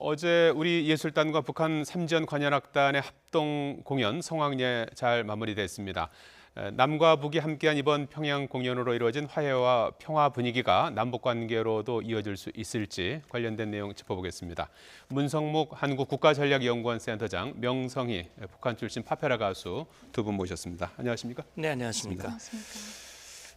어제 우리 예술단과 북한 삼지연 관현악단의 합동 공연 성황리에 잘 마무리됐습니다. 남과 북이 함께한 이번 평양 공연으로 이루어진 화해와 평화 분위기가 남북 관계로도 이어질 수 있을지 관련된 내용 짚어보겠습니다. 문성묵 한국국가전략연구원 센터장, 명성희 북한 출신 파페라 가수 두 분 모셨습니다. 안녕하십니까? 네, 안녕하십니까? 안녕하십니까?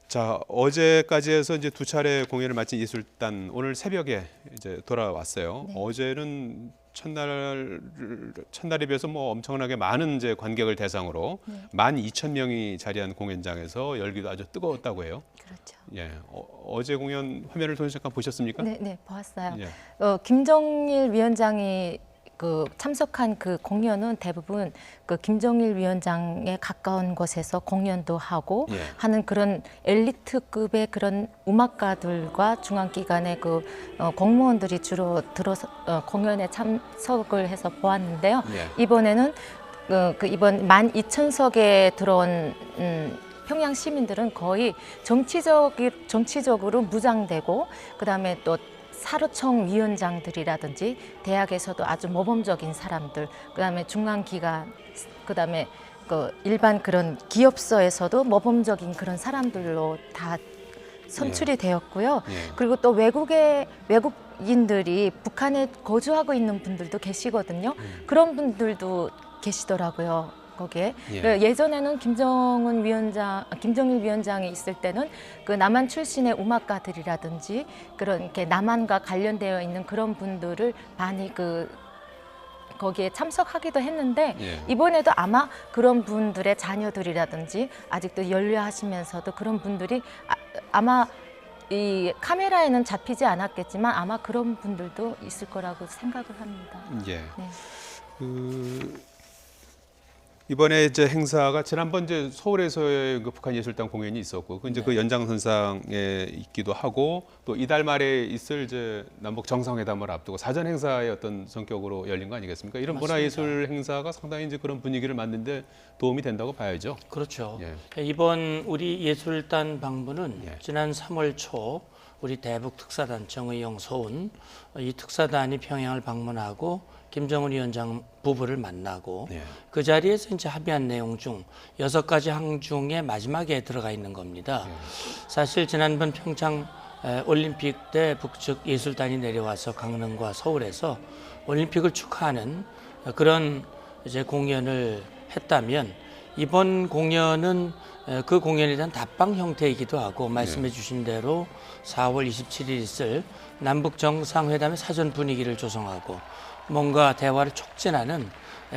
자, 어제까지 해서 이제 두 차례 공연을 마친 예술단 오늘 새벽에 이제 돌아왔어요. 네. 어제는 첫날에 비해서 뭐 엄청나게 많은 이제 관객을 대상으로 12,000명이 자리한 공연장에서 열기도 아주 뜨거웠다고 해요. 그렇죠. 예, 어제 공연 화면을 통해서 잠깐 보셨습니까? 네, 보았어요. 예. 김정일 위원장이 참석한 그 공연은 대부분 그 김정일 위원장에 가까운 곳에서 공연도 하고 예. 하는 그런 엘리트급의 그런 음악가들과 중앙기관의 공무원들이 주로 들어서 공연에 참석을 해서 보았는데요. 예. 이번에는 이번 12,000석에 들어온 평양 시민들은 거의 정치적으로 무장되고 그다음에 또 사로청 위원장들이라든지 대학에서도 아주 모범적인 사람들, 그다음에 중앙기관, 그다음에 일반 그런 기업서에서도 모범적인 그런 사람들로 다 선출이 되었고요. 예. 그리고 또 외국인들이 북한에 거주하고 있는 분들도 계시거든요. 그런 분들도 계시더라고요. 거기에 예전에는 김정일 위원장이 있을 때는 그 남한 출신의 음악가들이라든지 그런 이렇게 남한과 관련되어 있는 그런 분들을 많이 거기에 참석하기도 했는데 이번에도 아마 그런 분들의 자녀들이라든지 아직도 연료하시면서도 그런 분들이 아마 이 카메라에는 잡히지 않았겠지만 아마 그런 분들도 있을 거라고 생각을 합니다. 예. 네. 이번에 이제 행사가 지난번 이제 서울에서의 그 북한 예술단 공연이 있었고, 이제 그 연장선상에 있기도 하고, 또 이달 말에 있을 이제 남북 정상회담을 앞두고 사전 행사의 어떤 성격으로 열린 거 아니겠습니까? 이런 맞습니다. 문화예술 행사가 상당히 이제 그런 분위기를 만드는데 도움이 된다고 봐야죠. 그렇죠. 예. 이번 우리 예술단 방문은 예. 지난 3월 초 우리 대북 특사단 정의용 서운 이 특사단이 평양을 방문하고 김정은 위원장 부부를 만나고 그 자리에서 이제 합의한 내용 중 6가지 항 중에 마지막에 들어가 있는 겁니다. 사실 지난번 평창 올림픽 때 북측 예술단이 내려와서 강릉과 서울에서 올림픽을 축하하는 그런 이제 공연을 했다면 이번 공연은 그 공연에 대한 답방 형태이기도 하고 말씀해 주신 대로 4월 27일 있을 남북 정상회담의 사전 분위기를 조성하고 뭔가 대화를 촉진하는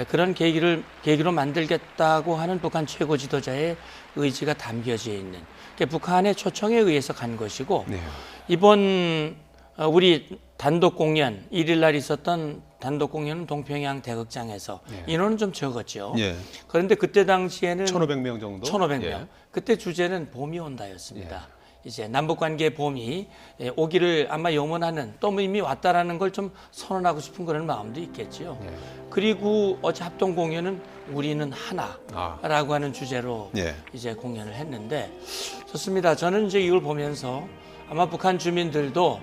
그런 계기로 만들겠다고 하는 북한 최고 지도자의 의지가 담겨져 있는 북한의 초청에 의해서 간 것이고 이번 우리 단독 공연 1일 날 있었던 단독 공연은 동평양 대극장에서 인원은 좀 적었죠. 그런데 그때 당시에는 1,500명 정도? 1,500명. 그때 주제는 봄이 온다였습니다. 이제 남북관계의 봄이 오기를 아마 염원하는 또 이미 왔다라는 걸 좀 선언하고 싶은 그런 마음도 있겠지요. 그리고 어제 합동 공연은 우리는 하나라고 하는 주제로 이제 공연을 했는데 좋습니다. 저는 이제 이걸 보면서 아마 북한 주민들도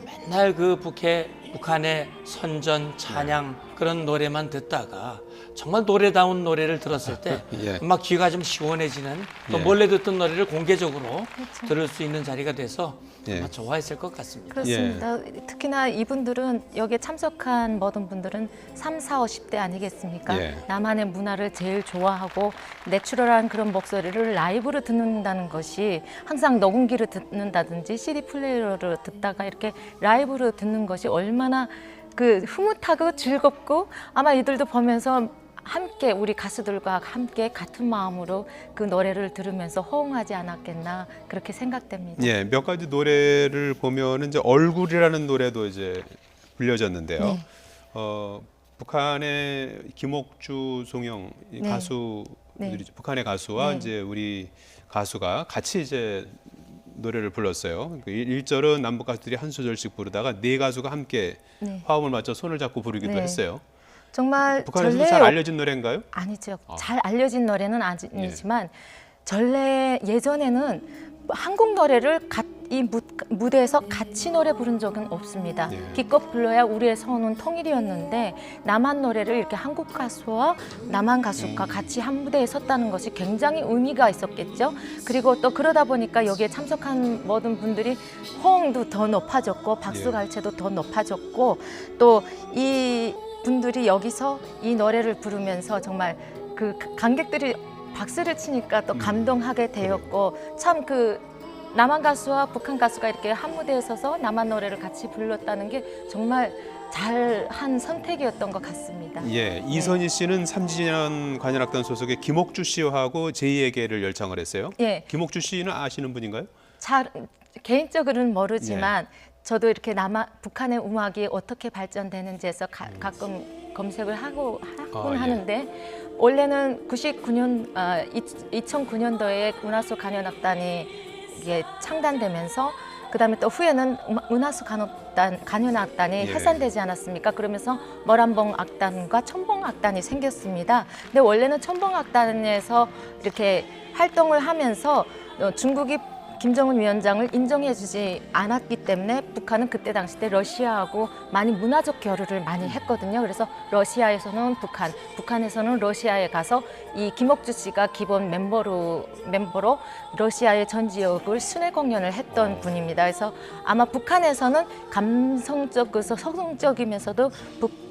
맨날 그 북한의 선전, 찬양 그런 노래만 듣다가 정말 노래다운 노래를 들었을 때 막 귀가 좀 시원해지는 또 몰래 듣던 노래를 공개적으로 들을 수 있는 자리가 돼서 아마 좋아했을 것 같습니다. 그렇습니다. 특히나 이분들은 여기에 참석한 모든 분들은 3, 4, 50대 아니겠습니까? 남한의 문화를 제일 좋아하고 내추럴한 그런 목소리를 라이브로 듣는다는 것이 항상 녹음기로 듣는다든지 CD 플레이어로 듣다가 이렇게 라이브로 듣는 것이 얼마나 흐뭇하고 즐겁고 아마 이들도 보면서 함께 우리 가수들과 함께 같은 마음으로 그 노래를 들으면서 호응하지 않았겠나 그렇게 생각됩니다. 예, 몇 가지 노래를 보면은 이제 얼굴이라는 노래도 이제 불려졌는데요. 북한의 김옥주, 송영 가수들이 북한의 가수와 이제 우리 가수가 같이 이제 노래를 불렀어요. 1절은 남북 가수들이 한 소절씩 부르다가 네 가수가 함께 화음을 맞춰 손을 잡고 부르기도 했어요. 정말 북한에서 잘 알려진 노래인가요? 아니죠. 잘 알려진 노래는 아니지만 전래 예전에는 한국 노래를 이 무대에서 같이 노래 부른 적은 없습니다. 네. 기껏 불러야 우리의 선은 통일이었는데 남한 노래를 이렇게 한국 가수와 남한 가수가 같이 한 무대에 섰다는 것이 굉장히 의미가 있었겠죠. 그리고 또 그러다 보니까 여기에 참석한 모든 분들이 호응도 더 높아졌고 박수 예. 갈채도 더 높아졌고 또 이 분들이 여기서 이 노래를 부르면서 정말 그 관객들이 박수를 치니까 또 감동하게 되었고 참 그 남한 가수와 북한 가수가 이렇게 한 무대에 서서 남한 노래를 같이 불렀다는 게 정말 잘한 선택이었던 것 같습니다. 예, 이선희 씨는 삼지연 관현악단 소속의 김옥주 씨하고 제2에게를 열창을 했어요. 예, 김옥주 씨는 아시는 분인가요? 잘 개인적으로는 모르지만 예. 저도 이렇게 북한의 음악이 어떻게 발전되는지에서 가끔 검색을 하곤 예. 하는데 원래는 2009년도에 은하수 관현악단이 이게 창단되면서 그다음에 또 후에는 은하수 관현악단이 예. 해산되지 않았습니까? 그러면서 머란봉 악단과 첨봉 악단이 생겼습니다. 근데 원래는 첨봉 악단에서 이렇게 활동을 하면서 중국이 김정은 위원장을 인정해주지 않았기 때문에 북한은 그때 당시 때 러시아하고 많이 문화적 교류를 많이 했거든요. 그래서 러시아에서는 북한에서는 러시아에 가서 이 김옥주 씨가 기본 멤버로 러시아의 전 지역을 순회 공연을 했던 분입니다. 그래서 아마 북한에서는 감성적, 그래서 서정적이면서도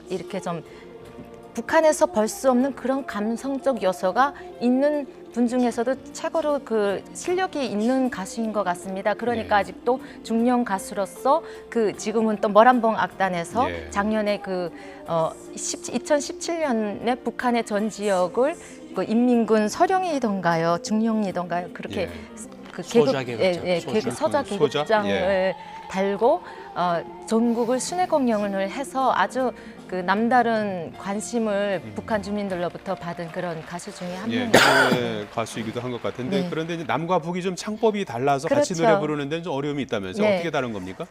이렇게 좀 북한에서 볼 수 없는 그런 감성적 요소가 있는 분 중에서도 최고로 그 실력이 있는 가수인 것 같습니다. 그러니까 예. 아직도 중년 가수로서 그 지금은 또 머란봉 악단에서 예. 작년에 2017년에 북한의 전 지역을 그 인민군 서령이던가요, 중령이던가요, 그렇게 예. 그 소자 계급장, 서자 소자? 계급장을 예. 달고 전국을 순회 공연을 해서 아주 그 남다른 관심을 북한 주민들로부터 받은 그런 가수 중에 한 예, 명입니다. 노래 가수이기도 한 것 같은데 네. 그런데 이제 남과 북이 좀 창법이 달라서 같이 그렇죠. 노래 부르는 데는 좀 어려움이 있다면서요? 네. 어떻게 다른 겁니까?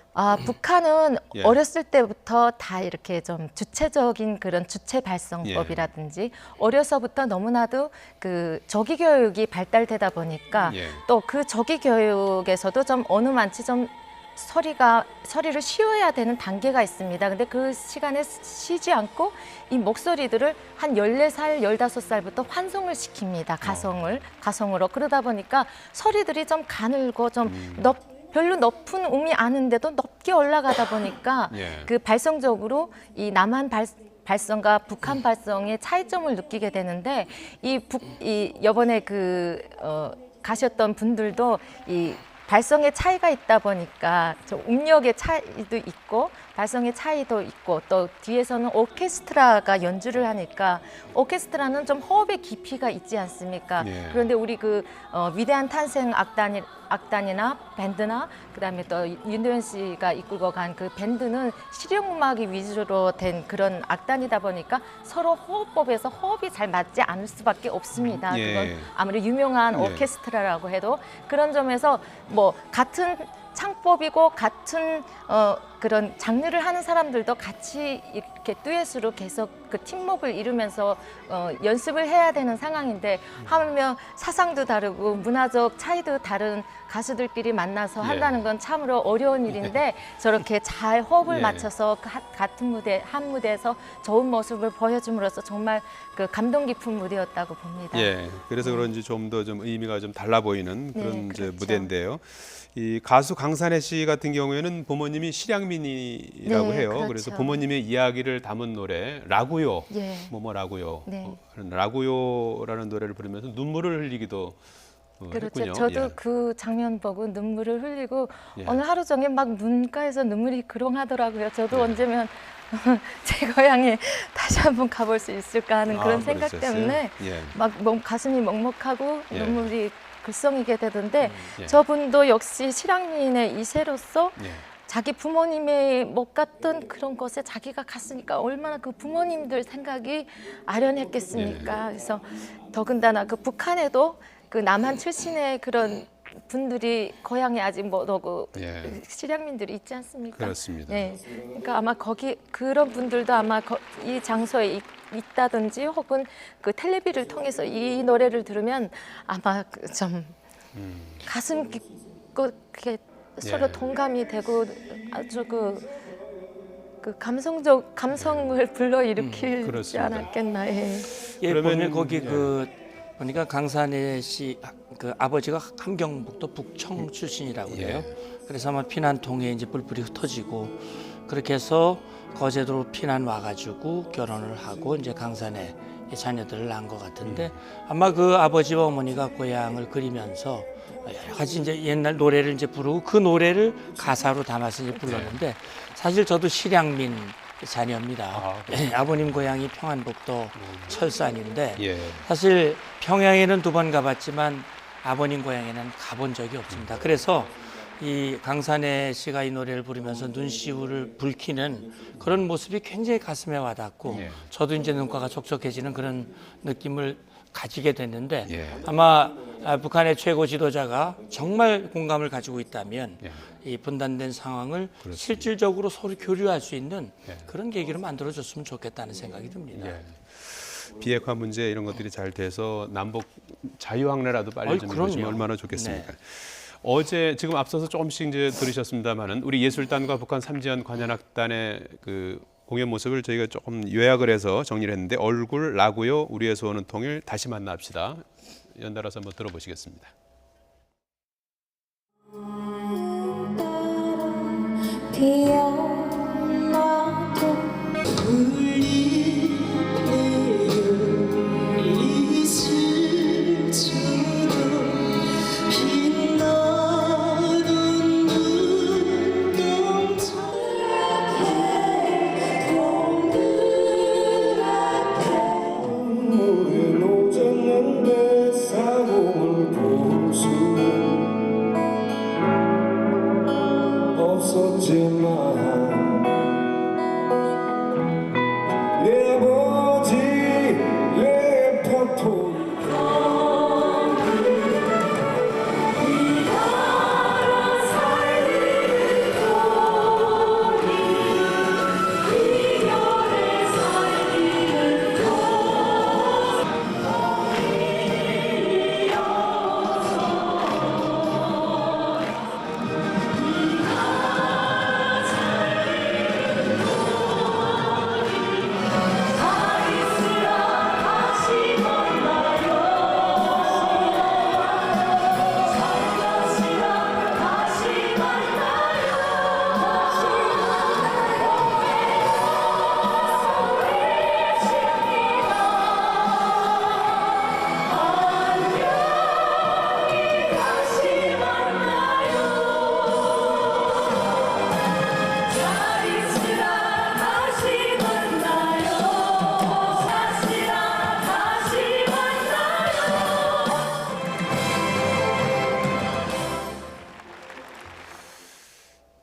북한은 예. 어렸을 때부터 다 이렇게 좀 주체적인 그런 주체 발성법이라든지 어려서부터 너무나도 그 조기 교육이 발달되다 보니까 예. 또 그 조기 교육에서도 좀 어느 만치 좀 소리를 쉬어야 되는 단계가 있습니다. 근데 그 시간에 쉬지 않고 이 목소리들을 한 14살, 15살부터 환송을 시킵니다. 가성으로. 그러다 보니까 소리들이 좀 가늘고 좀 별로 높은 음이 아닌데도 높게 올라가다 보니까 예. 그 발성적으로 이 남한 발성과 북한 발성의 차이점을 느끼게 되는데 이번에 가셨던 분들도 이 발성의 차이가 있다 보니까 음역의 차이도 있고 발성의 차이도 있고 또 뒤에서는 오케스트라가 연주를 하니까 오케스트라는 좀 호흡의 깊이가 있지 않습니까? 예. 그런데 우리 위대한 탄생 악단이나 밴드나 그다음에 또 윤도현 씨가 이끌고 간 그 밴드는 실용음악이 위주로 된 그런 악단이다 보니까 서로 호흡법에서 호흡이 잘 맞지 않을 수밖에 없습니다. 예. 그건 아무리 유명한 예. 오케스트라라고 해도 그런 점에서 뭐 같은 창법이고 같은 그런 장르를 하는 사람들도 같이 이렇게 듀엣으로 계속 그 팀워크를 이루면서 연습을 해야 되는 상황인데 하물며 사상도 다르고 문화적 차이도 다른 가수들끼리 만나서 예. 한다는 건 참으로 어려운 일인데 저렇게 잘 호흡을 예. 맞춰서 같은 한 무대에서 좋은 모습을 보여줌으로써 정말 그 감동 깊은 무대였다고 봅니다. 예, 그래서 그런지 좀 더 좀 의미가 좀 달라 보이는 그런 네, 이제 그렇죠. 무대인데요. 이 가수 강산혜 씨 같은 경우에는 부모님이 실향민이라고 네, 해요. 그렇죠. 그래서 부모님의 이야기를 담은 노래 라구요, 예. 라구요, 네. 라구요라는 노래를 부르면서 눈물을 흘리기도 그렇죠. 했군요. 저도 예. 그 장면 보고 눈물을 흘리고 예. 오늘 하루 종일 막 눈가에서 눈물이 그렁하더라고요. 저도 예. 언제면 제 고향에 다시 한번 가볼 수 있을까 하는 그런 생각 그러셨어요? 때문에 예. 막 가슴이 먹먹하고 예. 눈물이 글썽이게 되던데 예. 저분도 역시 실향민의 이세로서 예. 자기 부모님의 못 갔던 그런 곳에 자기가 갔으니까 얼마나 그 부모님들 생각이 아련했겠습니까. 그래서 더군다나 그 북한에도 그 남한 출신의 그런 분들이 고향에 아직 못 오고 예. 실향민들이 있지 않습니까? 그렇습니다. 네, 그러니까 아마 그런 분들도 아마 이 장소에 있다든지 혹은 그 텔레비를 통해서 이 노래를 들으면 아마 좀 가슴 깊고 그게 서로 동감이 되고 아주 그 감성을 불러일으키지 그렇습니다. 않았겠나. 예. 예, 그러면, 보면 거기 예. 보니까 강산혜 씨 그 아버지가 함경북도 북청 출신이라고 그래요. 그래서 아마 피난통에 이제 뿔뿔이 흩어지고 그렇게 해서 거제도로 피난 와가지고 결혼을 하고 이제 강산에 자녀들을 낳은 것 같은데 아마 그 아버지와 어머니가 고향을 그리면서 여러 가지 이제 옛날 노래를 이제 부르고 그 노래를 가사로 담아서 이제 불렀는데 사실 저도 실향민 자녀입니다. 아버님 고향이 평안북도 철산인데 예. 사실 평양에는 2번 가봤지만 아버님 고향에는 가본 적이 없습니다. 그래서 이 강산혜 씨가 이 노래를 부르면서 눈시울을 붉히는 그런 모습이 굉장히 가슴에 와닿고 예. 저도 이제 눈가가 촉촉해지는 그런 느낌을 가지게 됐는데 예. 아마 북한의 최고 지도자가 정말 공감을 가지고 있다면 예. 이 분단된 상황을 실질적으로 서로 교류할 수 있는 예. 그런 계기로 만들어줬으면 좋겠다는 생각이 듭니다. 예. 비핵화 문제 이런 것들이 잘 돼서 남북 자유항례라도 빨리 좀 그럼요. 이루어지면 얼마나 좋겠습니까? 네. 어제 지금 앞서서 조금씩 이제 들으셨습니다만은 우리 예술단과 북한 삼지연 관현악단의 그 공연 모습을 저희가 조금 요약을 해서 정리를 했는데 얼굴 나고요 우리에서 오는 통일 다시 만납시다. 연달아서 한번 들어보시겠습니다. 내 아버지 내 파토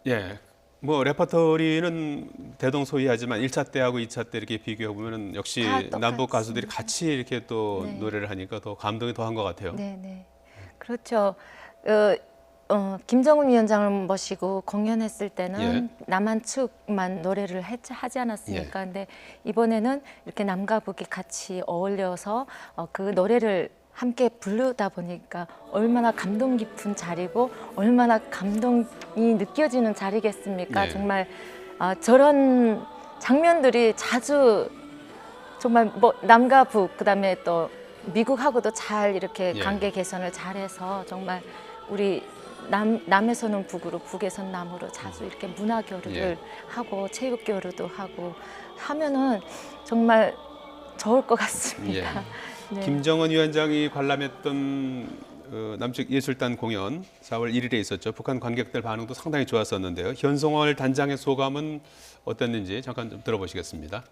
예. 뭐 레퍼토리는 대동소이하지만 1차 때하고 2차 때 이렇게 비교해 보면은 역시 다 똑같습니다. 남북 가수들이 같이 이렇게 또 네. 노래를 하니까 더 감동이 더한 것 같아요. 네. 그렇죠. 김정은 위원장을 모시고 공연했을 때는 남한 측만 노래를 하지 않았습니까? 근데 이번에는 이렇게 남과 북이 같이 어울려서 그 노래를 함께 부르다 보니까 얼마나 감동 깊은 자리고 얼마나 감동이 느껴지는 자리겠습니까? 예. 정말 저런 장면들이 자주 정말 뭐 남과 북 그다음에 또 미국하고도 잘 이렇게 예. 관계 개선을 잘해서 정말 우리 남에서는 북으로 북에서는 남으로 자주 이렇게 문화 교류를 예. 하고 체육 교류도 하고 하면은 정말 좋을 것 같습니다. 네. 김정은 위원장이 관람했던 남측 예술단 공연 4월 1일에 있었죠. 북한 관객들 반응도 상당히 좋았었는데요. 현송월 단장의 소감은 어땠는지 잠깐 좀 들어보시겠습니다.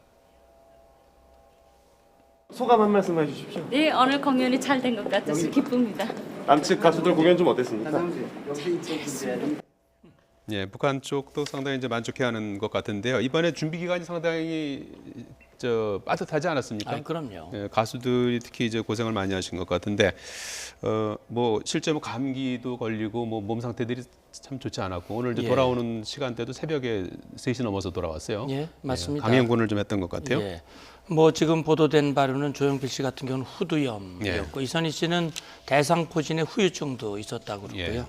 소감 한 말씀 해주십시오. 네, 오늘 공연이 잘 된 것 같아서 기쁩니다. 남측 가수들 공연 좀 어땠습니까? 예, 북한 쪽도 상당히 이제 만족해하는 것 같은데요. 이번에 준비 기간이 상당히 빠듯하지 않았습니까? 그럼요. 예, 가수들이 특히 이제 고생을 많이 하신 것 같은데 뭐 실제 뭐 감기도 걸리고 뭐 몸 상태들이 참 좋지 않았고 오늘 이제 예. 돌아오는 시간대도 새벽에 3시 넘어서 돌아왔어요. 예, 맞습니다. 강행군을 좀 했던 것 같아요. 예. 뭐 지금 보도된 바로는 조용필 씨 같은 경우는 후두염이었고 이선희 씨는 대상포진의 후유증도 있었다고 그러고요.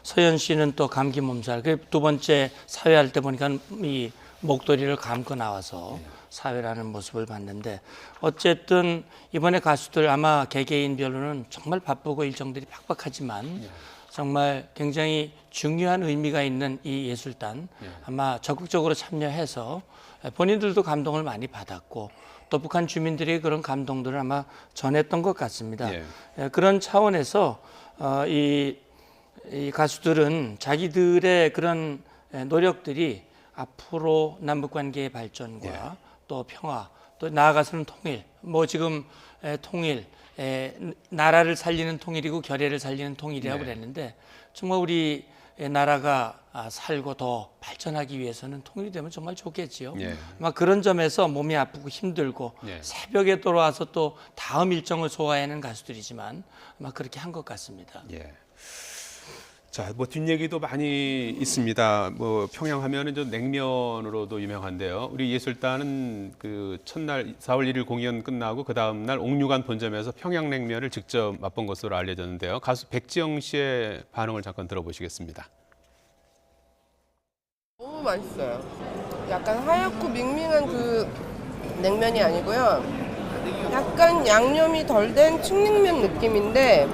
서현 씨는 또 감기 몸살. 그 두 번째 사회할 때 보니까 이 목도리를 감고 나와서 사회라는 모습을 봤는데 어쨌든 이번에 가수들 아마 개개인별로는 정말 바쁘고 일정들이 빡빡하지만 정말 굉장히 중요한 의미가 있는 이 예술단 아마 적극적으로 참여해서 본인들도 감동을 많이 받았고 또 북한 주민들이 그런 감동들을 아마 전했던 것 같습니다. 그런 차원에서 이 가수들은 자기들의 그런 노력들이 앞으로 남북관계의 발전과 또 평화, 또 나아가서는 통일, 뭐 지금 통일, 나라를 살리는 통일이고 결의를 살리는 통일이라고 그랬는데 정말 우리 나라가 살고 더 발전하기 위해서는 통일이 되면 정말 좋겠지요. 막 그런 점에서 몸이 아프고 힘들고 새벽에 돌아와서 또 다음 일정을 소화하는 가수들이지만 아마 그렇게 한 것 같습니다. 자, 뭐 뒷얘기도 많이 있습니다. 뭐 평양 하면은 저 냉면으로도 유명한데요. 우리 예술단은 그 첫날 4월 1일 공연 끝나고 그 다음 날 옥류관 본점에서 평양냉면을 직접 맛본 것으로 알려졌는데요. 가수 백지영 씨의 반응을 잠깐 들어보시겠습니다. 너무 맛있어요. 약간 하얗고 밍밍한 그 냉면이 아니고요. 약간 양념이 덜 된 충냉면 느낌인데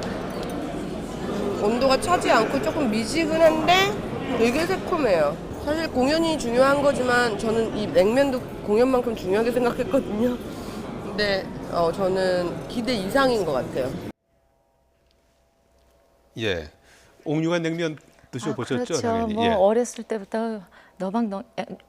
온도가 차지 않고 조금 미지근한데 되게 새콤해요. 사실 공연이 중요한 거지만 저는 이 냉면도 공연만큼 중요하게 생각했거든요. 근데 저는 기대 이상인 것 같아요. 옥류관 냉면 드셔보셨죠? 그렇죠. 당연히. 뭐 어렸을 때부터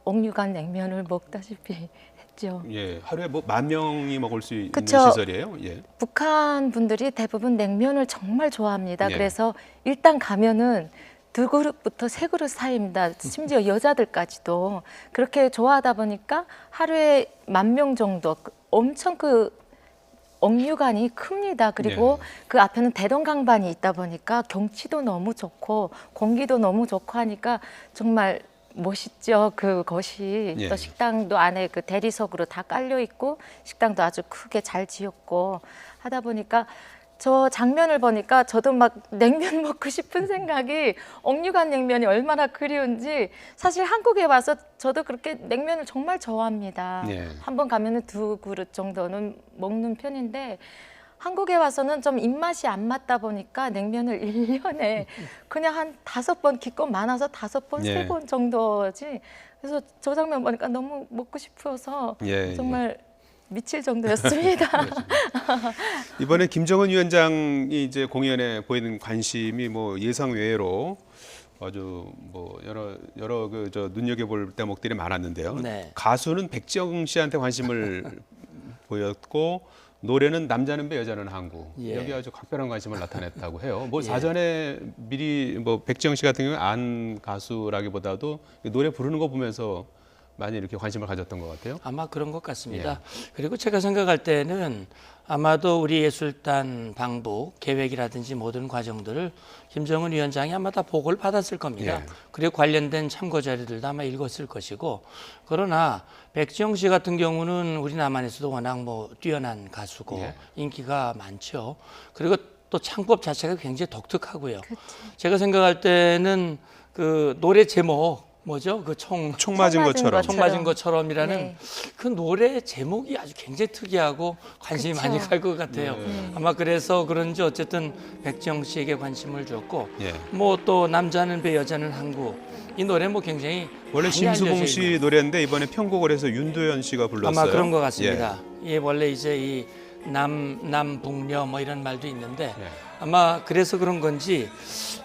옥류관 냉면을 먹다시피 했죠. 하루에 뭐 10,000명이 먹을 수 있는 그쵸. 시설이에요. 북한 분들이 대부분 냉면을 정말 좋아합니다. 예. 그래서 일단 가면은 2그릇부터 3그릇 사이입니다. 심지어 여자들까지도 그렇게 좋아하다 보니까 하루에 10,000명 정도 엄청 그 옥류관이 큽니다. 그리고 그 앞에는 대동강반이 있다 보니까 경치도 너무 좋고 공기도 너무 좋고 하니까 정말 멋있죠. 그것이 또 식당도 안에 그 대리석으로 다 깔려 있고 식당도 아주 크게 잘 지었고 하다 보니까 저 장면을 보니까 저도 막 냉면 먹고 싶은 생각이 옥류관 냉면이 얼마나 그리운지 사실 한국에 와서 저도 그렇게 냉면을 정말 좋아합니다. 한번 가면은 2그릇 정도는 먹는 편인데 한국에 와서는 좀 입맛이 안 맞다 보니까 냉면을 1년에 그냥 한 5번 기껏 많아서 5번, 3번 정도지. 그래서 저 장면 보니까 너무 먹고 싶어서 정말 미칠 정도였습니다. 이번에 김정은 위원장이 이제 공연에 보이는 관심이 뭐 예상 외로 아주 뭐 여러 그 저 눈여겨볼 대목들이 많았는데요. 가수는 백지영 씨한테 관심을 보였고 노래는 남자는 배 여자는 항구 여기 아주 각별한 관심을 나타냈다고 해요. 뭐 사전에 미리 뭐 백지영 씨 같은 경우는 안 가수라기보다도 노래 부르는 거 보면서 많이 이렇게 관심을 가졌던 것 같아요. 아마 그런 것 같습니다. 그리고 제가 생각할 때는 아마도 우리 예술단 방북 계획이라든지 모든 과정들을 김정은 위원장이 아마 다 보고를 받았을 겁니다. 그리고 관련된 참고 자료들도 아마 읽었을 것이고 그러나 백지영 씨 같은 경우는 우리 남한에서도 워낙 뭐 뛰어난 가수고 인기가 많죠. 그리고 또 창법 자체가 굉장히 독특하고요. 제가 생각할 때는 그 노래 제목 뭐죠? 그 총 맞은 것처럼. 총 맞은 것처럼이라는 그 노래 제목이 아주 굉장히 특이하고 관심이 많이 갈 것 같아요. 아마 그래서 그런지 어쨌든 백지영 씨에게 관심을 줬고 뭐 또 남자는 배 여자는 항구 이 노래 뭐 굉장히 원래 심수봉 씨 노래인데 이번에 편곡을 해서 윤도현 씨가 불렀어요. 아마 그런 것 같습니다. 원래 이제 이 남북녀 뭐 이런 말도 있는데 아마 그래서 그런 건지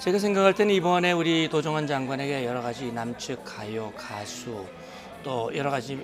제가 생각할 때는 이번에 우리 도종환 장관에게 여러 가지 남측 가요, 가수 또 여러 가지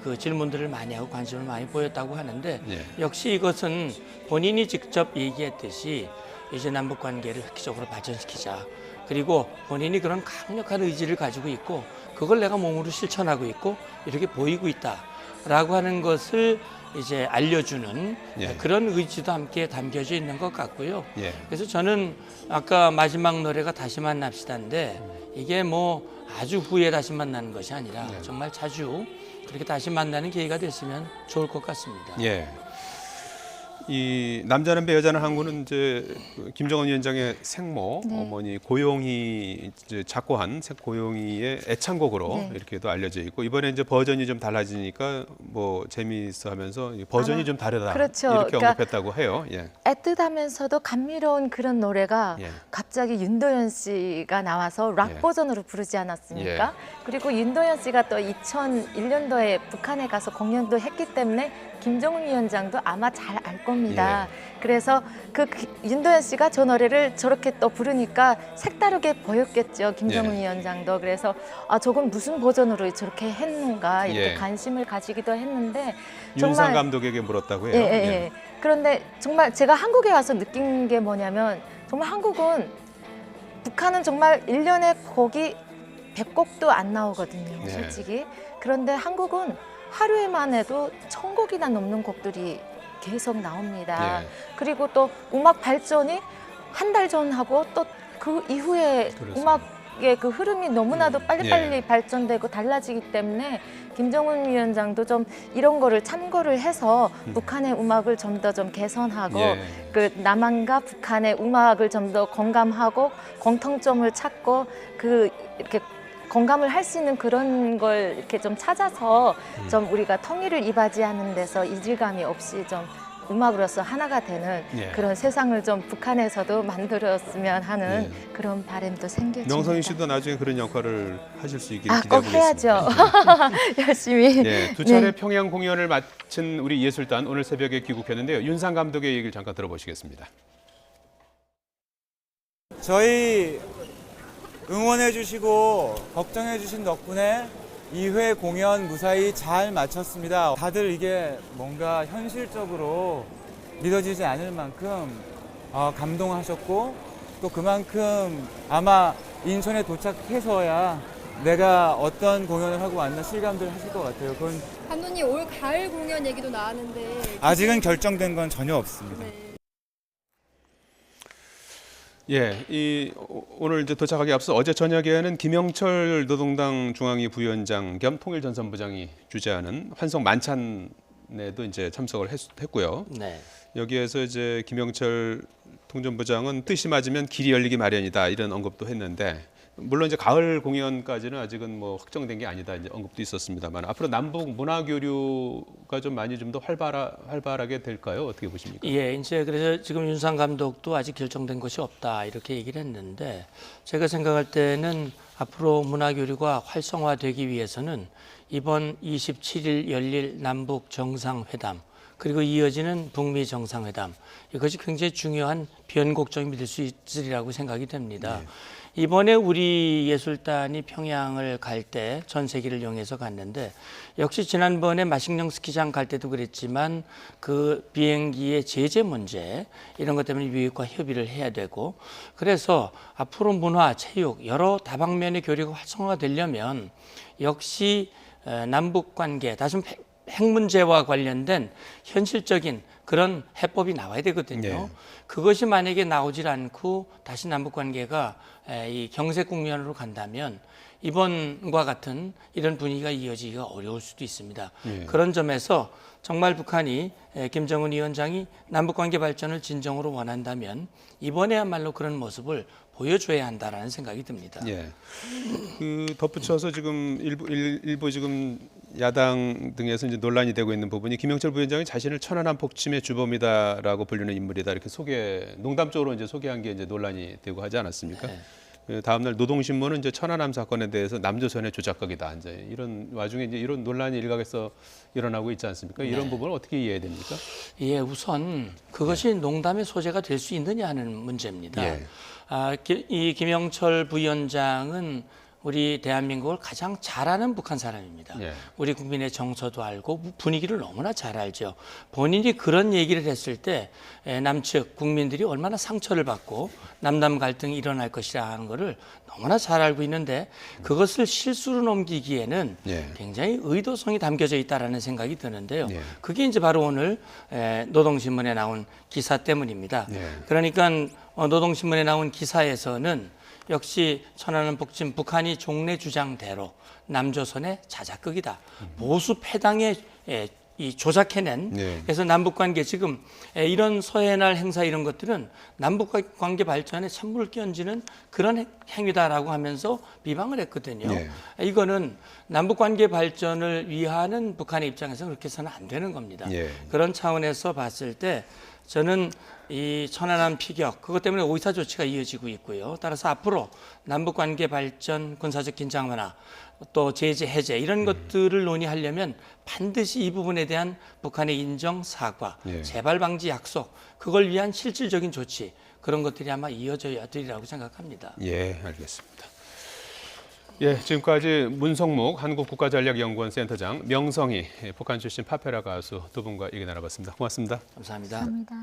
그 질문들을 많이 하고 관심을 많이 보였다고 하는데 역시 이것은 본인이 직접 얘기했듯이 이제 남북 관계를 획기적으로 발전시키자. 그리고 본인이 그런 강력한 의지를 가지고 있고 그걸 내가 몸으로 실천하고 있고 이렇게 보이고 있다라고 하는 것을 이제 알려주는 그런 의지도 함께 담겨져 있는 것 같고요. 그래서 저는 아까 마지막 노래가 다시 만납시다인데 이게 뭐 아주 후에 다시 만나는 것이 아니라 정말 자주 그렇게 다시 만나는 기회가 됐으면 좋을 것 같습니다. 이 남자는 배 여자는 항구는 이제 김정은 위원장의 생모 네. 어머니 고용이 이제 작곡한 고용이의 애창곡으로 네. 이렇게도 알려져 있고 이번에 이제 버전이 좀 달라지니까 뭐 재미있어하면서 버전이 아마 좀 다르다 그렇죠. 이렇게 그러니까 언급했다고 해요. 예. 애틋하면서도 감미로운 그런 노래가 예. 갑자기 윤도현 씨가 나와서 락 예. 버전으로 부르지 않았습니까? 그리고 윤도현 씨가 또 2001년도에 북한에 가서 공연도 했기 때문에 김정은 위원장도 아마 잘 알 겁니다. 그래서 윤도현 씨가 저 노래를 저렇게 또 부르니까 색다르게 보였겠죠. 김정은 예. 위원장도. 그래서 아 저건 무슨 버전으로 저렇게 했는가 이렇게 예. 관심을 가지기도 했는데 윤상 감독에게 물었다고 해요. 예, 예, 예. 그런데 정말 제가 한국에 와서 느낀 게 뭐냐면 정말 한국은 북한은 정말 1년에 곡이 100곡도 안 나오거든요. 네. 솔직히. 그런데 한국은 하루에만 해도 1000곡이나 넘는 곡들이 계속 나옵니다. 예. 그리고 또 음악 발전이 한 달 전하고 또 그 이후에 그렇습니다. 음악의 그 흐름이 너무나도 빨리빨리 예. 발전되고 달라지기 때문에 김정은 위원장도 좀 이런 거를 참고를 해서 북한의 음악을 좀 더 좀 개선하고 예. 그 남한과 북한의 음악을 좀 더 공감하고 공통점을 찾고 그 이렇게 공감을 할 수 있는 그런 걸 이렇게 좀 찾아서 좀 우리가 통일을 이바지하는 데서 이질감이 없이 좀 음악으로서 하나가 되는 예. 그런 세상을 좀 북한에서도 만들었으면 하는 그런 바람도 생겨집니다. 명성희 씨도 나중에 그런 역할을 하실 수 있기를 아, 꼭 기대해보겠습니다. 해야죠. 열심히. 네, 두 차례 평양 공연을 마친 우리 예술단 오늘 새벽에 귀국했는데요. 윤상 감독의 얘기를 잠깐 들어보시겠습니다. 저희 응원해 주시고 걱정해 주신 덕분에 2회 공연 무사히 잘 마쳤습니다. 다들 이게 뭔가 현실적으로 믿어지지 않을 만큼 감동하셨고 또 그만큼 아마 인천에 도착해서야 내가 어떤 공연을 하고 왔나 실감들 하실 것 같아요. 그건 감독님 올 가을 공연 얘기도 나왔는데 아직은 결정된 건 전혀 없습니다. 예, 오늘 이제 도착하기 앞서 어제 저녁에는 김영철 노동당 중앙위 부위원장 겸 통일전선부장이 주재하는 환송 만찬에도 이제 참석을 했고요. 네. 여기에서 이제 김영철 통전부장은 뜻이 맞으면 길이 열리기 마련이다 이런 언급도 했는데 물론 이제 가을 공연까지는 아직은 뭐 확정된 게 아니다 이제 언급도 있었습니다만 앞으로 남북 문화 교류가 좀 많이 좀 더 활발하게 될까요? 어떻게 보십니까? 예, 이제 그래서 지금 윤상 감독도 아직 결정된 것이 없다 이렇게 얘기를 했는데 제가 생각할 때는 앞으로 문화 교류가 활성화되기 위해서는 이번 27일 열릴 남북 정상회담 그리고 이어지는 북미 정상회담 이것이 굉장히 중요한 변곡점이 될 수 있으리라고 생각이 됩니다. 네. 이번에 우리 예술단이 평양을 갈 때 전세기를 이용해서 갔는데 역시 지난번에 마식령 스키장 갈 때도 그랬지만 그 비행기의 제재 문제 이런 것 때문에 미국과 협의를 해야 되고 그래서 앞으로 문화, 체육 여러 다방면의 교류가 활성화되려면 역시 남북 관계 다시 핵 문제와 관련된 현실적인 그런 해법이 나와야 되거든요. 네. 그것이 만약에 나오질 않고 다시 남북 관계가 이 경색 국면으로 간다면 이번과 같은 이런 분위기가 이어지기가 어려울 수도 있습니다. 네. 그런 점에서 정말 북한이 김정은 위원장이 남북 관계 발전을 진정으로 원한다면 이번에야말로 그런 모습을 보여줘야 한다라는 생각이 듭니다. 예. 그 덧붙여서 지금 일부 지금 야당 등에서 이제 논란이 되고 있는 부분이 김영철 부위원장이 자신을 천안함 폭침의 주범이다라고 불리는 인물이다 이렇게 농담적으로 이제 소개한 게 이제 논란이 되고 하지 않았습니까? 네. 그 다음날 노동신문은 이제 천안함 사건에 대해서 남조선의 조작극이다 이제 이런 와중에 이제 이런 논란이 일각에서 일어나고 있지 않습니까? 이런 부분을 어떻게 이해해야 됩니까? 예, 우선 그것이 농담의 소재가 될 수 있느냐 하는 문제입니다. 예. 이 김영철 부위원장은 우리 대한민국을 가장 잘 아는 북한 사람입니다. 예. 우리 국민의 정서도 알고 분위기를 너무나 잘 알죠. 본인이 그런 얘기를 했을 때 남측 국민들이 얼마나 상처를 받고 남남 갈등이 일어날 것이라 하는 것을 너무나 잘 알고 있는데 그것을 실수로 넘기기에는 예. 굉장히 의도성이 담겨져 있다라는 생각이 드는데요. 예. 그게 이제 바로 오늘 노동신문에 나온 기사 때문입니다. 예. 그러니까 노동신문에 나온 기사에서는 역시 천안함 폭침 북한이 종래 주장대로 남조선의 자작극이다. 보수 패당의 이 조작해낸 네. 그래서 남북 관계 지금 이런 서해날 행사 이런 것들은 남북 관계 발전에 찬물을 끼얹는 그런 행위다라고 하면서 비방을 했거든요. 네. 이거는 남북 관계 발전을 위하는 북한의 입장에서 그렇게 해서는 안 되는 겁니다. 네. 그런 차원에서 봤을 때 저는 이 천안함 피격 그것 때문에 오이사 조치가 이어지고 있고요. 따라서 앞으로 남북 관계 발전, 군사적 긴장 완화, 또 제재 해제 이런 것들을 논의하려면 반드시 이 부분에 대한 북한의 인정, 사과, 예. 재발 방지 약속 그걸 위한 실질적인 조치 그런 것들이 아마 이어져야 되리라고 생각합니다. 예, 알겠습니다. 예, 지금까지 문성묵 한국국가전략연구원 센터장, 명성희 북한 출신 파페라 가수 두 분과 얘기 나눠봤습니다. 고맙습니다. 감사합니다. 감사합니다.